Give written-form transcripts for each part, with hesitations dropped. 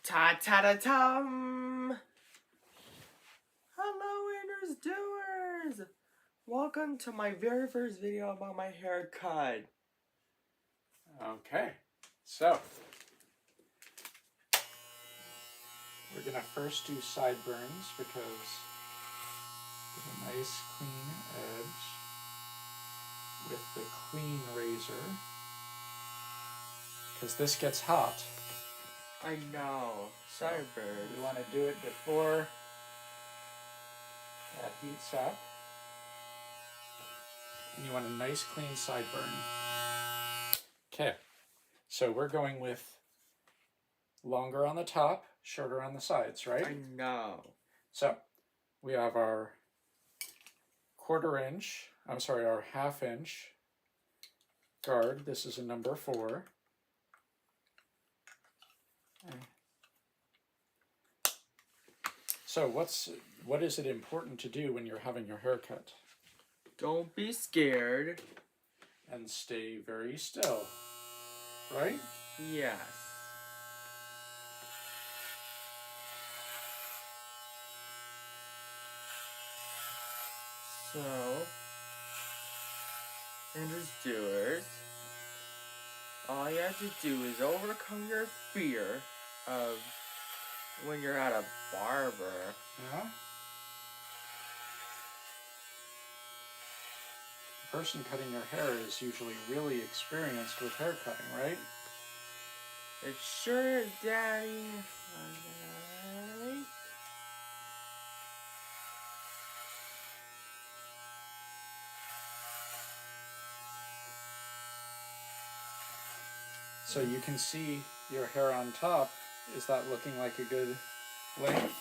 Ta-ta-da-tum! Hello, Inners Doers! Welcome to my very first video about my haircut. Okay, so we're going to first do sideburns because get a nice clean edge with the clean razor because this gets hot. I know, sideburns. You want to do it before that heats up. And you want a nice clean sideburn. Okay, so we're going with longer on the top, shorter on the sides, right? I know. So we have our our half-inch guard. This is a number 4. So what is it important to do when you're having your hair cut? Don't be scared. And stay very still, right? Yes. So, Inners Doers, all you have to do is overcome your fear of when you're at a barber. Yeah. The person cutting your hair is usually really experienced with hair cutting, right? It sure is, Daddy. Okay. So you can see your hair on top. Is that looking like a good length?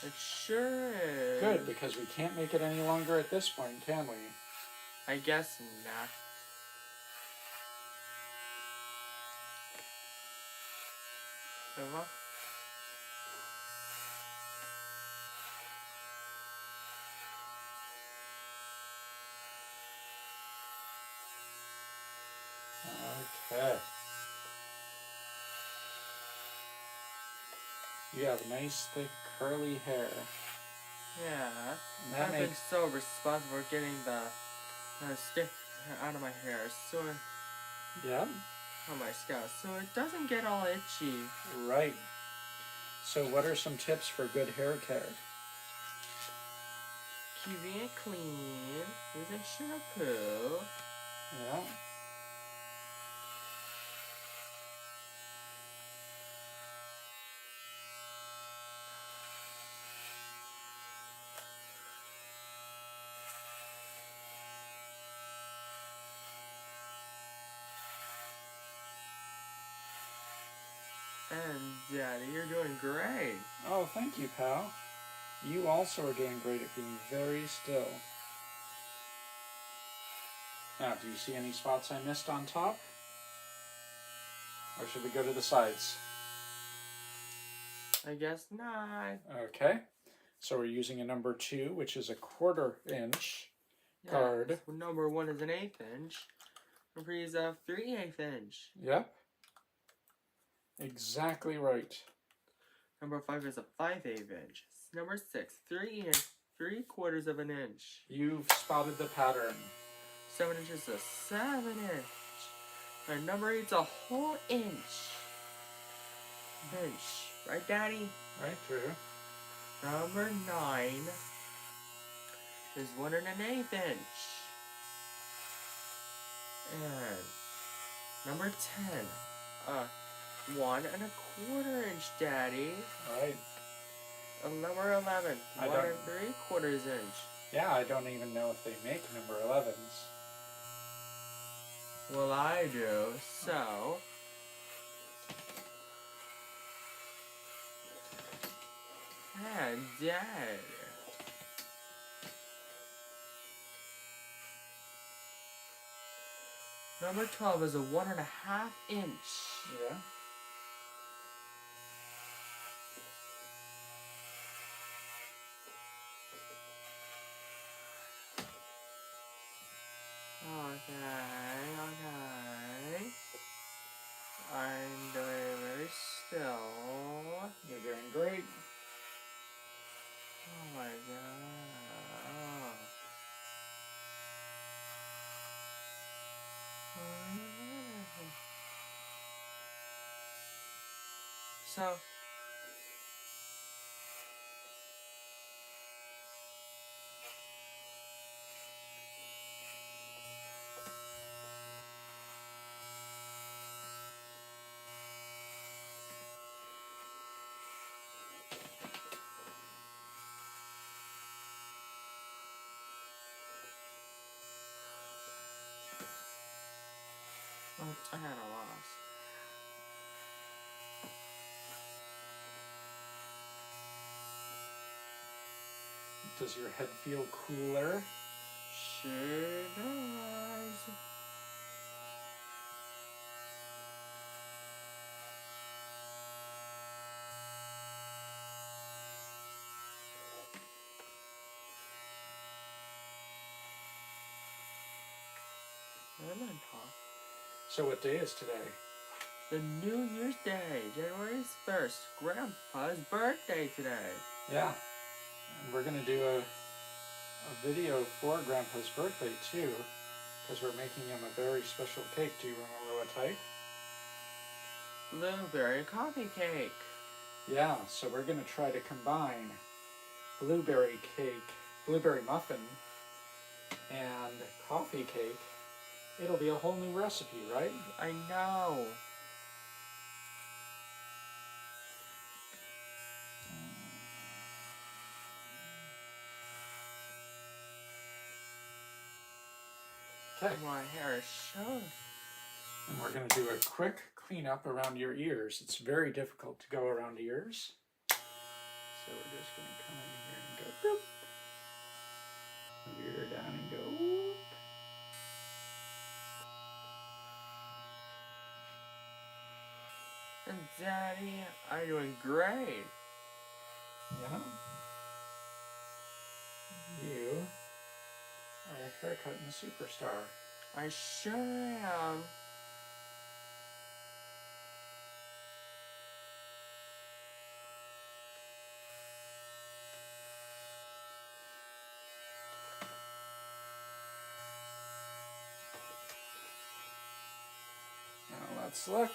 It sure is. Good, because we can't make it any longer at this point, can we? I guess not. Eva? Okay. You have nice, thick, curly hair. Yeah. And that I've been so responsible for getting the stick out of my hair, so Yeah. on my scalp, so it doesn't get all itchy. Right. So what are some tips for good hair care? Keeping it clean with a shampoo. Yeah. And Daddy, you're doing great. Oh, thank you, pal. You also are doing great at being very still. Now, do you see any spots I missed on top? Or should we go to the sides? I guess not. Okay. So we're using a number 2, which is a 1/4 inch guard. Yes. Number 1 is an 1/8 inch. Number 3 is a 3/8 inch. Yep. Exactly right. Number 5 is a 5/8 inch. Number 6, 3/4 of an inch. You've spotted the pattern. 7 inches is a 7 inch. And number 8 is a whole inch. Right, Daddy? Right, true. Number 9 is 1 1/8 inch. And number 10, 1 1/4 inch, Daddy. Right. Number 11, 1 3/4 inch. Yeah, I don't even know if they make number 11s. Well, I do, so... And Dad. Number 12 is a 1 1/2 inch. Yeah. Okay. I'm doing very still. So, I had a loss. Does your head feel cooler? Sure does. Lemon pop. So what day is today? The New Year's Day, January 1st. Grandpa's birthday today. Yeah. And we're going to do a video for Grandpa's birthday too, because we're making him a very special cake. Do you remember what type? Blueberry coffee cake. Yeah, so we're going to try to combine blueberry cake, blueberry muffin, and coffee cake. It'll be a whole new recipe, right? I know. Okay. My hair is showing. And we're going to do a quick cleanup around your ears. It's very difficult to go around ears. So we're just going to come in here and go boop. Move your ear down and go whoop. And Daddy, I'm doing great. Yeah. You are a haircutting superstar. I sure am. Now let's look.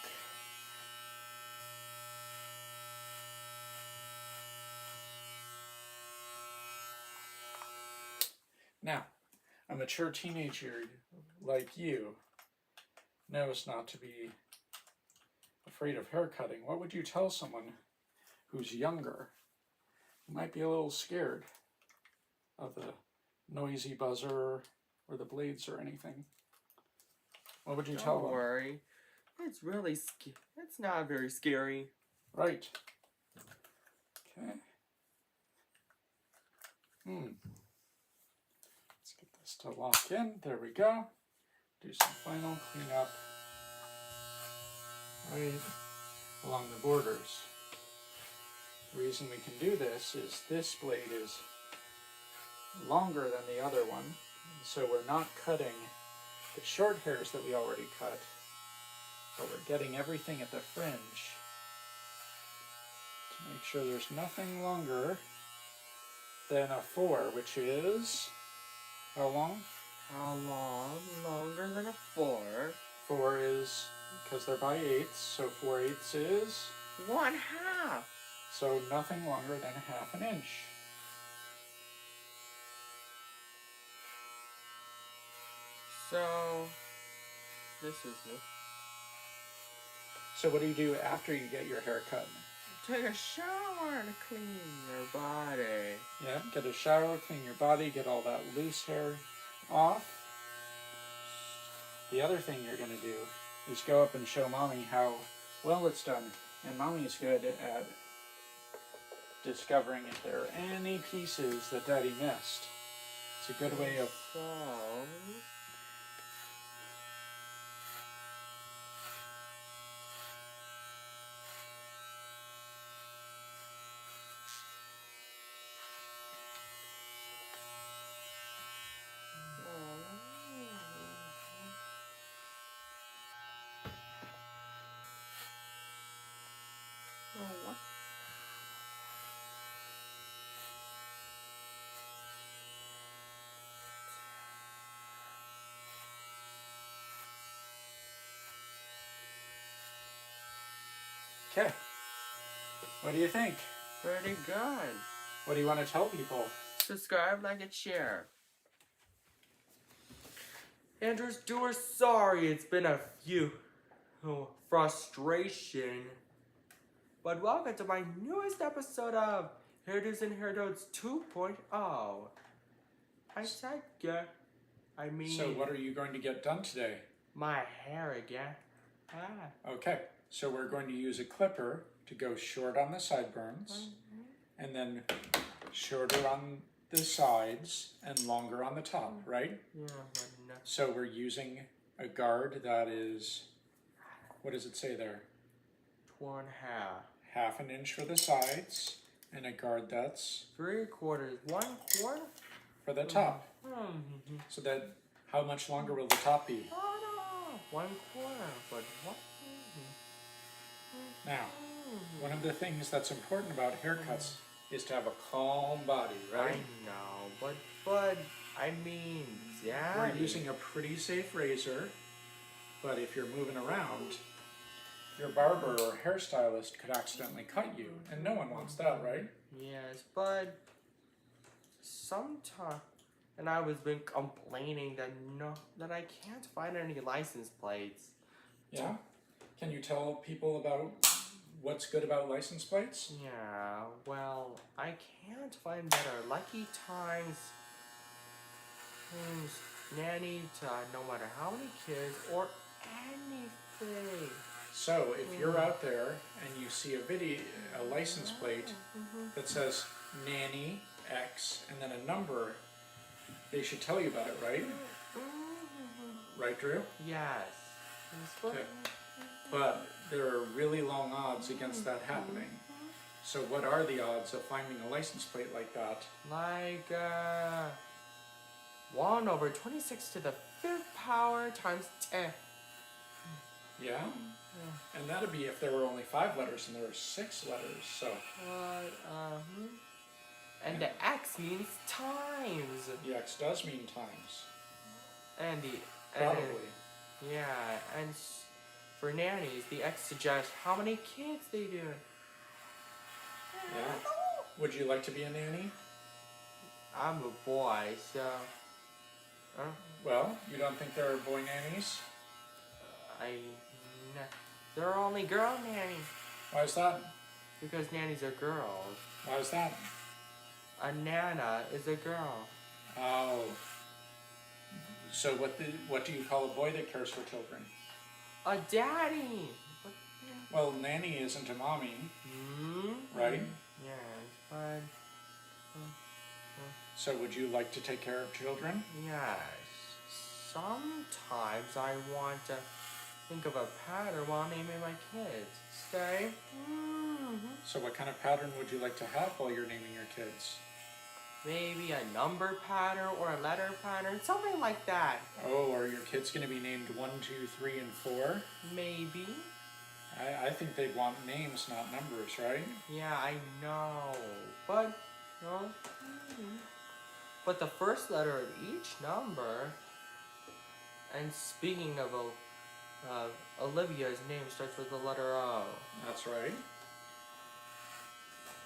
Now, a mature teenager like you knows not to be afraid of haircutting. What would you tell someone who's younger, who might be a little scared of the noisy buzzer or the blades or anything? What would you tell them? Don't worry. It's really it's not very scary. Right. Okay. Let's get this to lock in. There we go. Do some final cleanup right along the borders. The reason we can do this is this blade is longer than the other one, so we're not cutting the short hairs that we already cut, but we're getting everything at the fringe to make sure there's nothing longer than a 4, which is how long? How long? Longer than a 4. 4 is, because they're by eighths, so 4/8 is? 1/2. So nothing longer than a 1/2 inch. So, this is it. So what do you do after you get your hair cut? Take a shower to clean your body. Yeah, get a shower, clean your body, get all that loose hair off. The other thing you're going to do is go up and show Mommy how well it's done. And Mommy's good at discovering if there are any pieces that Daddy missed. It's a good way of... So... what? Okay. What do you think? Pretty good. What do you want to tell people? Subscribe, like, and share. Andrews, we're sorry it's been a few frustration. But welcome to my newest episode of Hairdos and Hairdos 2.0. I said yeah. I mean... So what are you going to get done today? My hair again. Ah. Okay, so we're going to use a clipper to go short on the sideburns, and then shorter on the sides and longer on the top, right? Yeah, but no. So we're using a guard that is, what does it say there? 1/2. Half an inch for the sides, and a guard that's 3/4. 1/4? for the top. Mm-hmm. So that, how much longer will the top be? Oh no, 1/4. But what? Now, one of the things that's important about haircuts is to have a calm body, right? I know, but I mean, yeah. We're using a pretty safe razor, but if you're moving around, your barber or hairstylist could accidentally cut you, and no one wants that, right? Yes, but sometimes, and I was been complaining that I can't find any license plates. Yeah? Can you tell people about what's good about license plates? Yeah, well, I can't find that are Lucky Times, Nanny to no matter how many kids or anything. So, if you're out there and you see a license plate that says Nanny X and then a number, they should tell you about it, right? Right, Drew? Yes. Okay. But there are really long odds against that happening. So what are the odds of finding a license plate like that? Like 1/26 to the 5th power times 10. Yeah? And that'd be if there were only 5 letters and there were 6 letters, so... And the X means times. The X does mean times. And the... Probably. Yeah, and for nannies, the X suggests how many kids they do. Yeah. Would you like to be a nanny? I'm a boy, so... Well, you don't think there are boy nannies? There are only girl nannies. Why is that? Because nannies are girls. Why is that? A nana is a girl. Oh. So what do you call a boy that cares for children? A daddy. Well, nanny isn't a mommy, right? Yes, but... So would you like to take care of children? Yes. Sometimes I want to think of a pattern while naming my kids. Stay. So what kind of pattern would you like to have while you're naming your kids? Maybe a number pattern or a letter pattern, something like that. Oh, are your kids going to be named 1, 2, 3, and 4? Maybe. I think they'd want names, not numbers, right? Yeah, I know. But, no. But the first letter of each number, and speaking of Olivia's name starts with the letter O. That's right.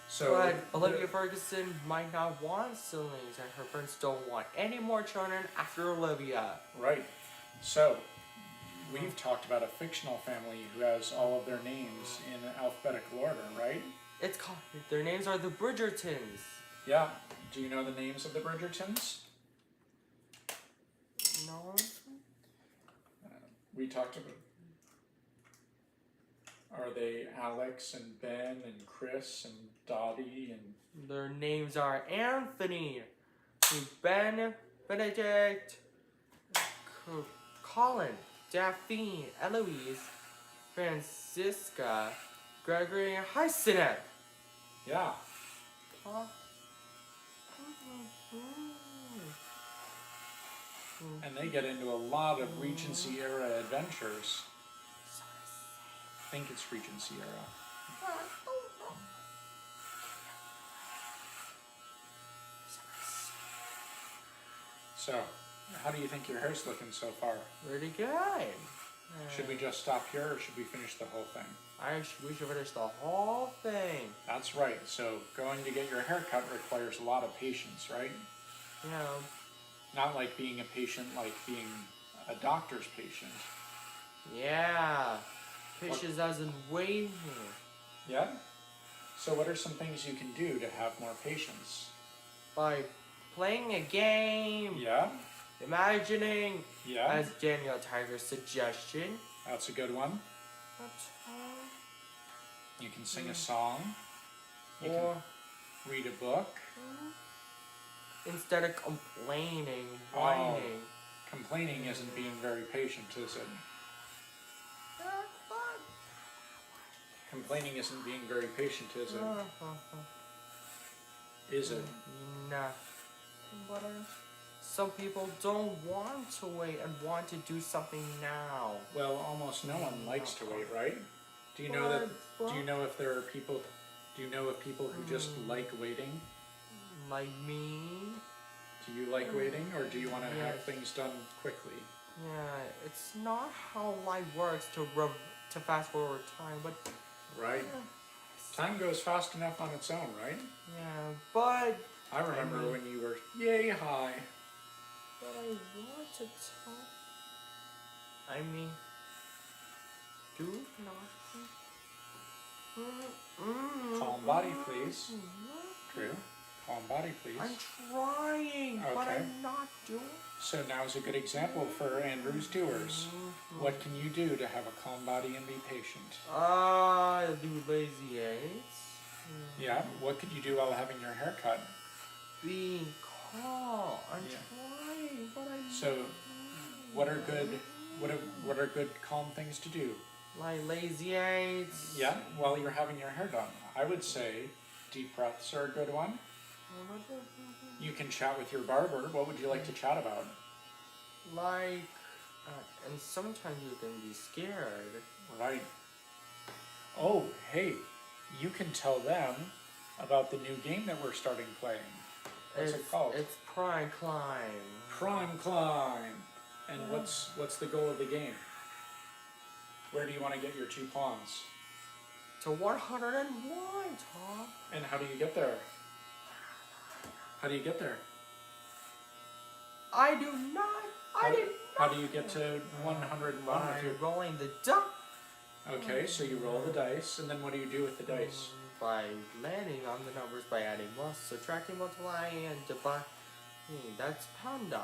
So, but Olivia Ferguson might not want siblings, and her friends don't want any more children after Olivia. Right. So, we've talked about a fictional family who has all of their names in alphabetical order, right? It's called, their names are the Bridgertons. Yeah. Do you know the names of the Bridgertons? No. We talked about... Are they Alex and Ben and Chris and Dottie and... Their names are Anthony, Ben, Benedict, Colin, Daphne, Eloise, Francisca, Gregory, and Hyacinth. Yeah. And they get into a lot of Regency era adventures. I think it's Regency era. So, how do you think your hair's looking so far? Pretty good. Should we just stop here or should we finish the whole thing? We should finish the whole thing. That's right. So going to get your hair cut requires a lot of patience, right? Yeah. Not like being a patient, like being a doctor's patient. Yeah. Patience as in waiting. Yeah? So what are some things you can do to have more patience? By playing a game. Yeah? Imagining. Yeah? As Daniel Tiger's suggestion. That's a good one. That's You can sing a song. You or can read a book. instead of complaining, whining. Complaining isn't being very patient, is it? Complaining isn't being very patient, is it? Is it? Nah. But some people don't want to wait and want to do something now. Well, almost no one likes to wait, right? Do you know that? Do you know if there are people? Do you know of people who just like waiting? Like me? Do you like waiting, or do you want to have Yes. things done quickly? Yeah, it's not how life works to fast forward time, but Right. Time goes fast enough on its own, right? yeah, but I remember when you were yay high. but I want to tell. I mean, do not. Calm body, please. True. Calm body, please. I'm trying, but Okay. I'm not doing. So now's a good example for Andrew's doers. What can you do to have a calm body and be patient? I do lazy eggs. Yeah. What could you do while having your hair cut? Being calm. I'm Yeah. trying, but I'm So, what are good calm things to do? like lazy eggs. Yeah. While you're having your hair done, I would say deep breaths are a good one. You can chat with your barber. What would you like to chat about? Like, and sometimes you can be scared. Right. Oh, hey, you can tell them about the new game that we're starting playing. What's it called? It's Prime Climb. Prime Climb. And what's the goal of the game? Where do you want to get your 2 pawns? To 101, Tom. And how do you get there? How do you get there? I do not. How do you get to 101? By rolling the dice. Okay, so you roll the dice, and then what do you do with the dice? By landing on the numbers by adding plus, subtracting, multiplying, and dividing. That's panda.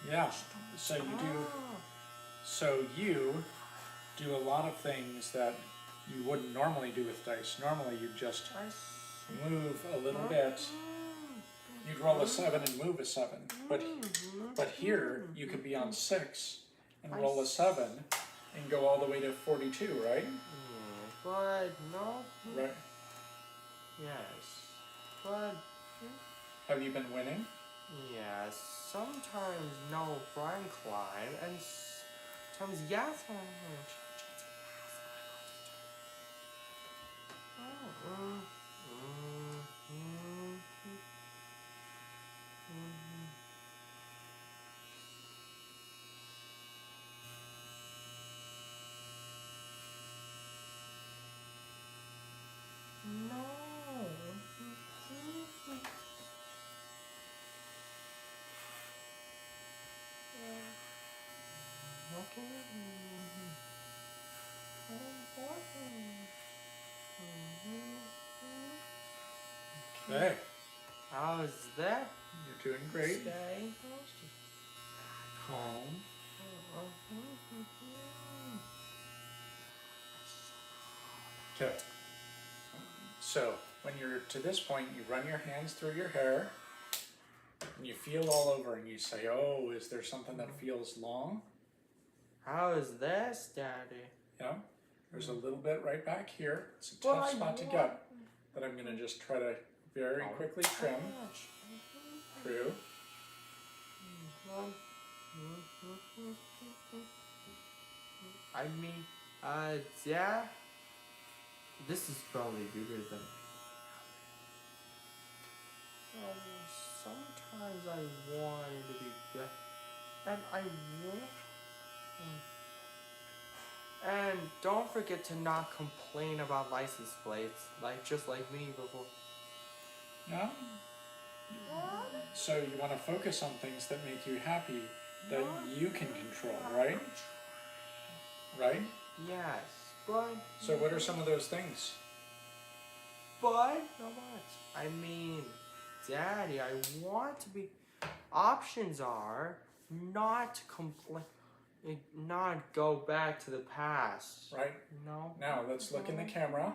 Yeah. So you do a lot of things that you wouldn't normally do with dice. Normally you just move a little bit. You'd roll a 7 and move a 7. But here you could be on 6 and roll a 7 and go all the way to 42, right? But no. Right. Yes. But Have you been winning? yes. Sometimes no Prime Climb, and sometimes yes. No. Okay. Okay. How's that? You're doing great. Stay. Calm. Okay. So, when you're to this point, you run your hands through your hair, and you feel all over, and you say, oh, is there something that feels long? How is this, Daddy? Yeah. There's a little bit right back here. It's a tough spot to get, but I'm going to just try to very quickly trim through. I mean, yeah. This is probably bigger than. Sometimes I want it to be good, and I want. And don't forget to not complain about license plates, just like me before. No? So you want to focus on things that make you happy, that you can control, right? Right? Yes, but... So what are some of those things? But, not much. I mean, Daddy, I want to be... Options are not complain... Not go back to the past. Right? No. Now, let's look in the camera.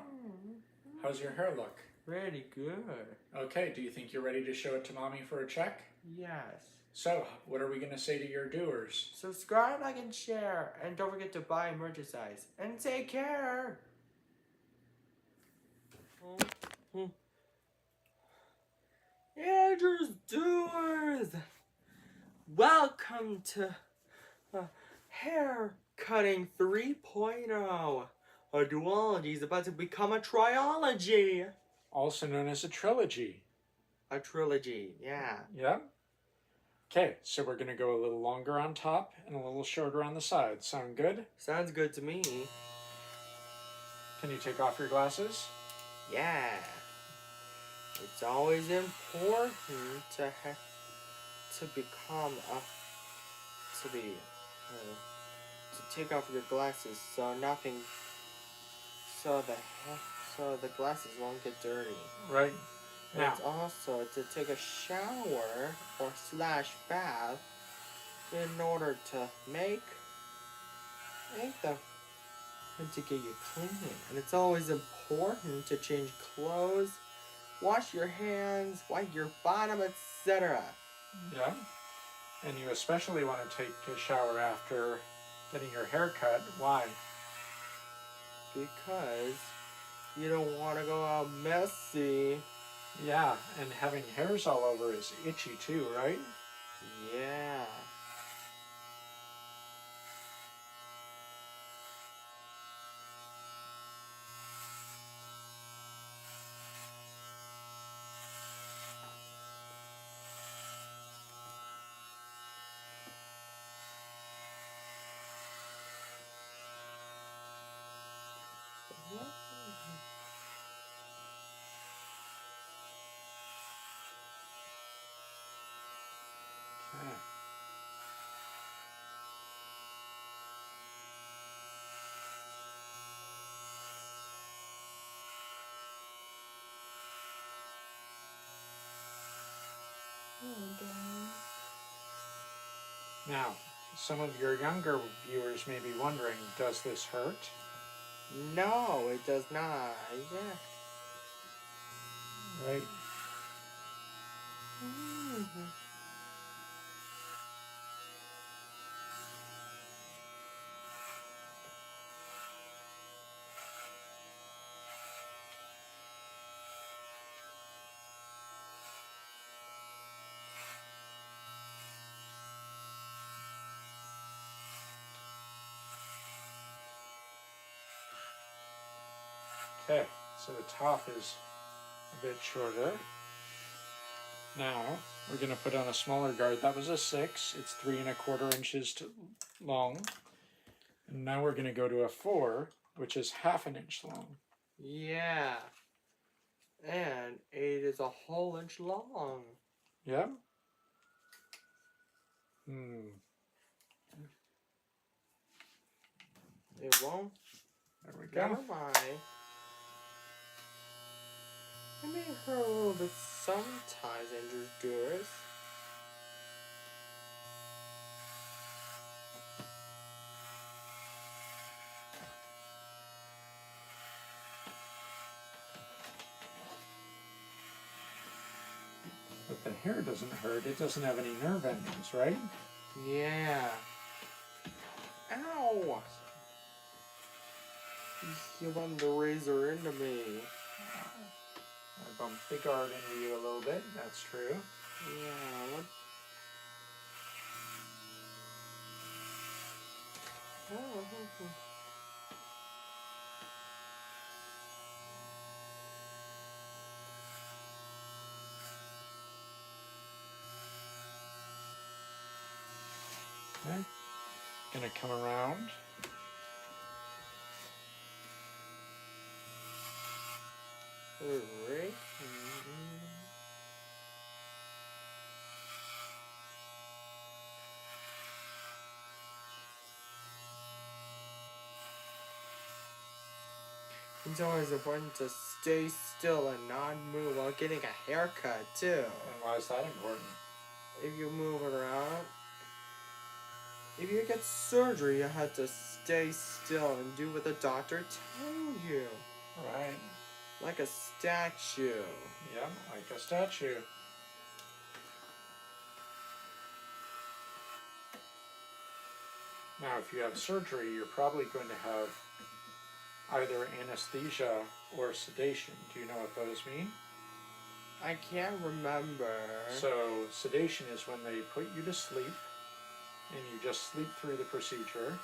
How's your hair look? Pretty good. Okay, do you think you're ready to show it to Mommy for a check? Yes. So, what are we going to say to your doers? Subscribe, like, and share. And don't forget to buy merchandise. And take care. Andrew's Doers! Welcome to Hair Cutting 3.0. A duology is about to become a triology. Also known as a trilogy. A trilogy, yeah. Yeah? Okay, so we're going to go a little longer on top and a little shorter on the side. Sound good? Sounds good to me. Can you take off your glasses? Yeah. It's always important to take off your glasses so the glasses won't get dirty. Right. And Now, it's also to take a shower or / bath in order to make them and to get you clean. And it's always important to change clothes, wash your hands, wipe your bottom, etc. yeah. And you especially want to take a shower after getting your hair cut. Why? Because you don't want to go out messy. Yeah, and having hairs all over is itchy too, right? Yeah. Okay. Now, some of your younger viewers may be wondering, does this hurt? No, it does not. Yeah. Right. Okay, so the top is a bit shorter. Now, we're going to put on a smaller guard. That was a 6. It's 3 1/4 inches long. And now we're going to go to a 4, which is 1/2 inch long. Yeah. And 8 is a whole inch long. Yeah? It won't. There we go. Never mind. It may hurt a little bit sometimes, Andrew's Doers. But the hair doesn't hurt. It doesn't have any nerve endings, right? Yeah. Ow! You bumped the razor into me. I bumped the guard into you a little bit. That's true. Yeah. Okay. Gonna come around. Right. It's always important to stay still and not move while getting a haircut, too. And why is that important? If you move around, if you get surgery, you have to stay still and do what the doctor tells you. Right. Like a statue. Yep, like a statue. Now, if you have surgery, you're probably going to have either anesthesia or sedation. Do you know what those mean? I can't remember. So, sedation is when they put you to sleep and you just sleep through the procedure.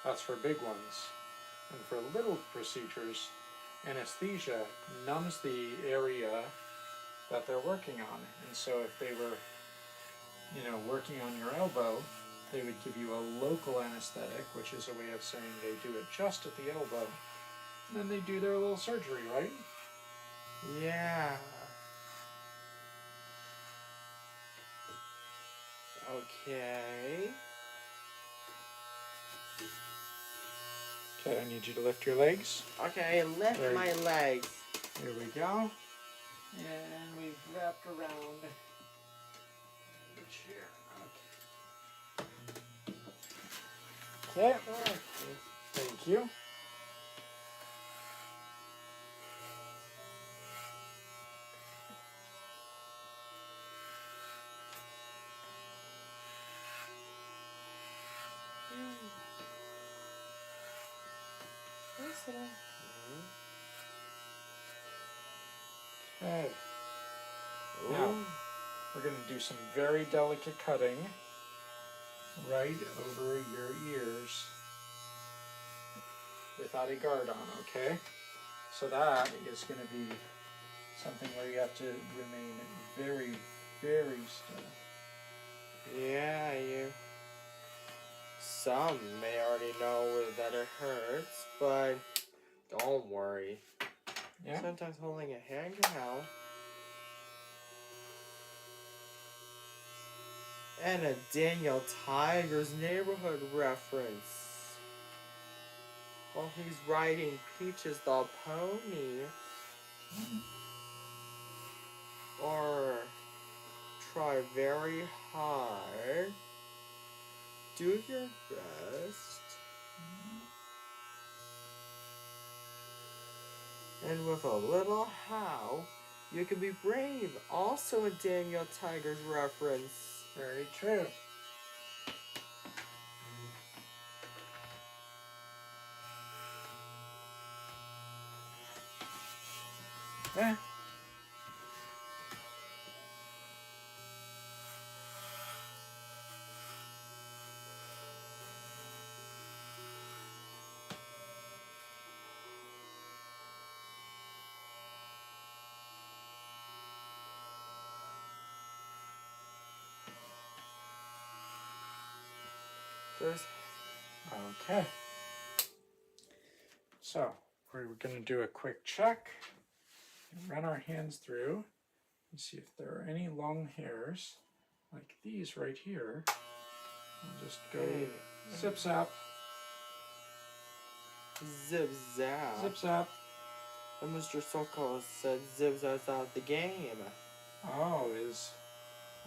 That's for big ones. And for little procedures, anesthesia numbs the area that they're working on. And so if they were, working on your elbow, they would give you a local anesthetic, which is a way of saying they do it just at the elbow. And then they do their little surgery, right? Yeah. Okay. Okay, I need you to lift your legs. Okay, lift my legs. Here we go. And we've wrapped around the chair. Okay. Okay. Thank you. Okay. Now, we're going to do some very delicate cutting right over your ears without a guard on, okay? So that is going to be something where you have to remain very, very still. Yeah, some may already know that it hurts, but don't worry. Yeah. Sometimes holding a hand can help. And a Daniel Tiger's Neighborhood reference. While he's riding Peaches the pony. Or try very hard. Do your best. And with a little how, you can be brave. Also a Daniel Tiger's reference. Very true. Yeah. Okay. So, we're going to do a quick check and run our hands through and see if there are any long hairs like these right here. I'll just go zip zap. Zip zap. Zip zap. And Mr. Sokol said zip zap's out the game. Oh,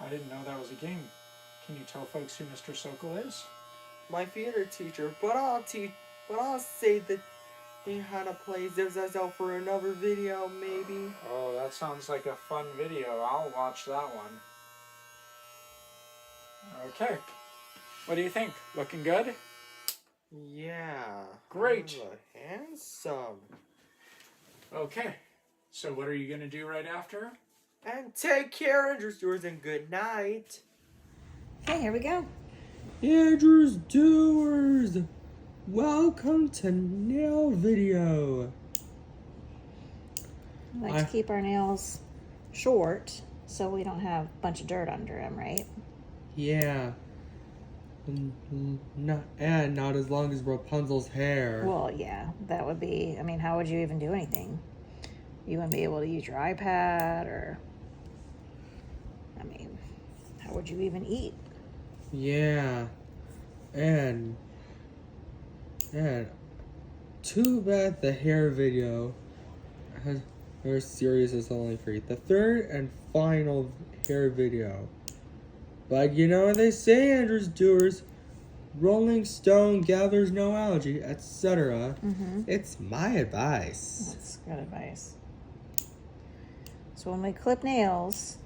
I didn't know that was a game. Can you tell folks who Mr. Sokol is? My theater teacher, but I'll say that how to play Zip Zap Zap for another video, maybe. Oh, that sounds like a fun video. I'll watch that one. Okay. What do you think? Looking good? Yeah. Great. Handsome. Okay. So what are you going to do right after? And take care, Andrew's Doers, and good night. Okay, here we go. Andrew's Doers, welcome to nail video. I like to keep our nails short so we don't have a bunch of dirt under them, right? Yeah. Not as long as Rapunzel's hair. Well, yeah, that would be, how would you even do anything? You wouldn't be able to use your iPad, or, I mean, how would you even eat? Yeah. And too bad the hair video has their series is only free. The third and final hair video. But you know what they say, Andrews Doers, Rolling Stone gathers no algae, etc. It's my advice. That's good advice. So when we clip nails,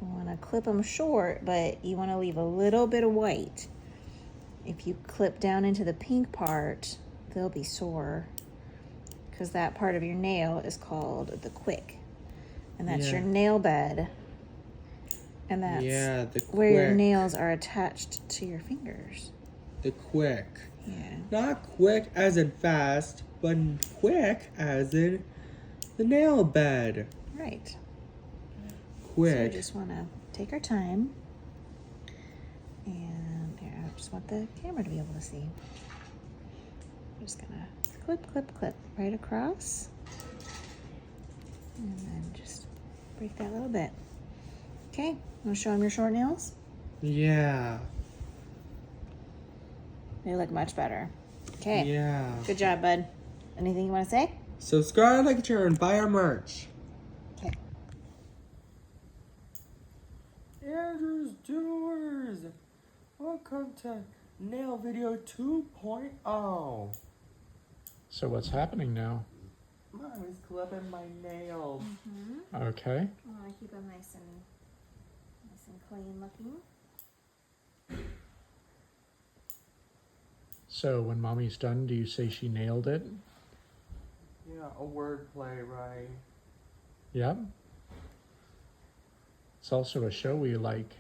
you want to clip them short, but you want to leave a little bit of white. If you clip down into the pink part, they'll be sore, because that part of your nail is called the quick, and that's your nail bed, and that's where your nails are attached to your fingers. The quick. Yeah. Not quick as in fast, but quick as in the nail bed. Right. Quick. So we just want to take our time, and here, I just want the camera to be able to see. I'm just gonna clip right across, and then just break that little bit. Okay, want to show them your short nails? Yeah. They look much better. Okay. Yeah. Good job, bud. Anything you want to say? Subscribe, like, share, and buy our merch. Okay. Andrews Doers, welcome to Nail Video 2.0. So what's happening now? Mommy's clipping my nails. Okay. I want to keep them nice and clean looking. So when mommy's done, do you say she nailed it? Yeah, a wordplay, right? Yep. It's also a show we like.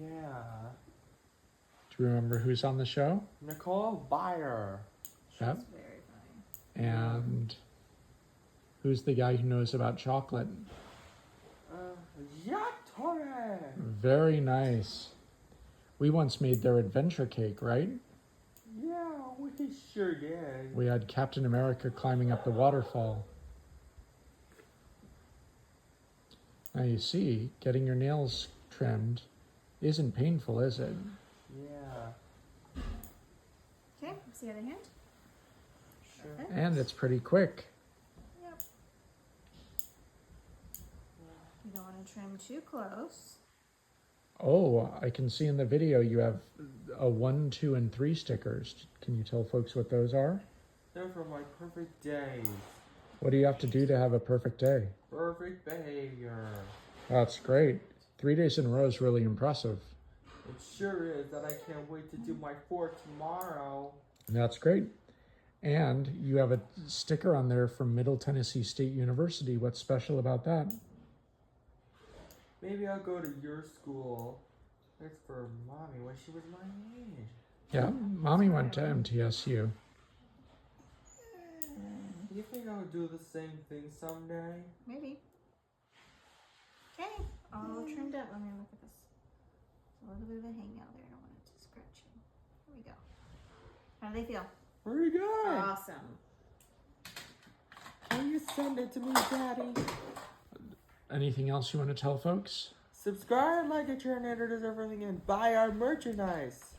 Yeah. Do you remember who's on the show? Nicole Byer. Yep. Very funny. And who's the guy who knows about chocolate? Jack Torre. Very nice. We once made their adventure cake, right? Yeah, we sure did. We had Captain America climbing up the waterfall. Now you see, getting your nails trimmed isn't painful, is it? Yeah. Okay, see the other hand? Sure. And it's pretty quick. Yep. You don't want to trim too close. Oh, I can see in the video you have a 1, 2, and 3 stickers. Can you tell folks what those are? They're for my perfect days. What do you have to do to have a perfect day? Perfect behavior. That's great. 3 days in a row is really impressive. It sure is, and I can't wait to do my 4 tomorrow. That's great. And you have a sticker on there from Middle Tennessee State University. What's special about that? Maybe I'll go to your school. That's for Mommy when she was my age. Yeah, Mommy went to MTSU. You think I'll do the same thing someday? Maybe. Okay, all trimmed up. Let me look at this. A little bit of a hangout there. I don't want it to scratch you. Here we go. How do they feel? Pretty good. Awesome. Can you send it to me, Daddy? Anything else you want to tell folks? Subscribe, like, and share, and Andrew does everything, and buy our merchandise.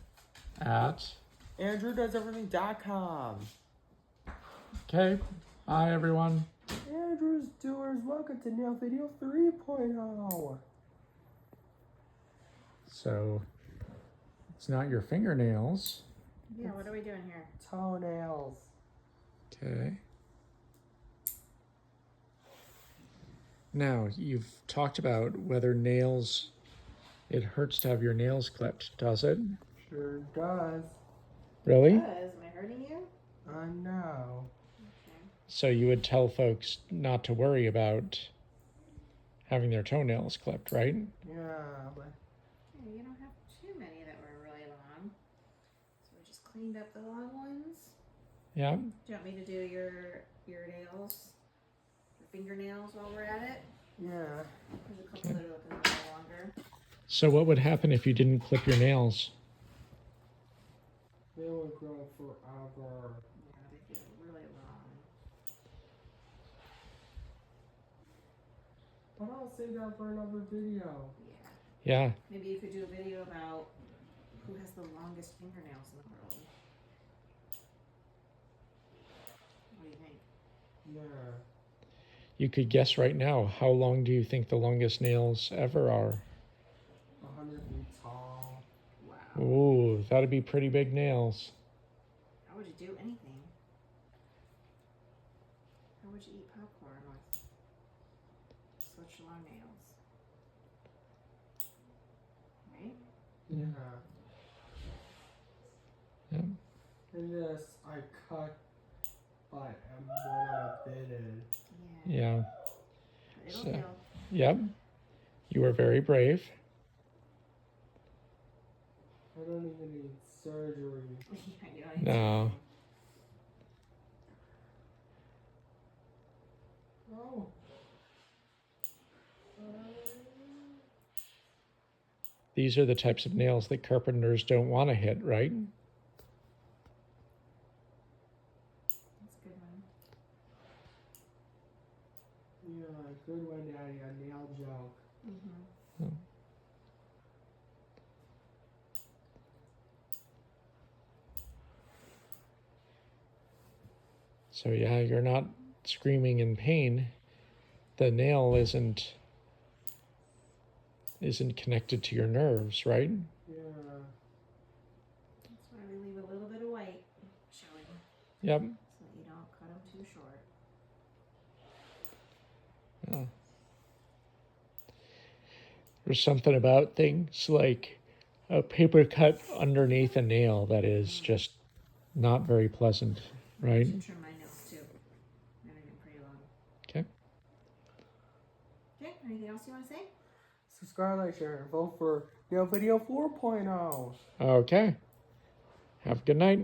At? AndrewDoesEverything.com. Okay, bye everyone. Andrew's Doers, welcome to Nail Video 3.0. So, it's not your fingernails. Yeah, what are we doing here? Toenails. Okay. Now, you've talked about whether nails, it hurts to have your nails clipped, does it? Sure does. Really? Am I hurting you? I know. Okay. So you would tell folks not to worry about having their toenails clipped, right? Yeah, but Hey, you don't have too many that were really long. So we just cleaned up the long ones. Yeah. Do you want me to do your nails? Your fingernails while we're at it? yeah. There's a couple that are looking a little longer. So what would happen if you didn't clip your nails? They will grow forever. Yeah, they feel really long. I'll save that for another video. Yeah. Yeah. Maybe you could do a video about who has the longest fingernails in the world. What do you think? Yeah. You could guess right now. How long do you think the longest nails ever are? 100 feet tall. Wow. Ooh, that'd be pretty big nails. How would you do anything? How would you eat popcorn with such long nails? Right? Yeah. Yep. And this I cut by when I'm bitten. Yeah. Yeah. But it'll So- heal. Yep. You were very brave. I don't even need surgery. Yeah, you don't need No. to. Oh. These are the types of nails that carpenters don't want to hit, right? That's a good one. Yeah, good one, Daddy. A nail joke. Mm-hmm. So yeah, you're not screaming in pain. The nail isn't connected to your nerves, right? Yeah. That's why we leave a little bit of white showing, Yep. so that you don't cut them too short. Yeah. There's something about things like a paper cut underneath a nail that is just not very pleasant, I right? should trim my nails too. They're getting pretty long. Okay. Okay, anything else you want to say? Subscribe, like, share, and vote for nail video 4.0. Okay. Have a good night.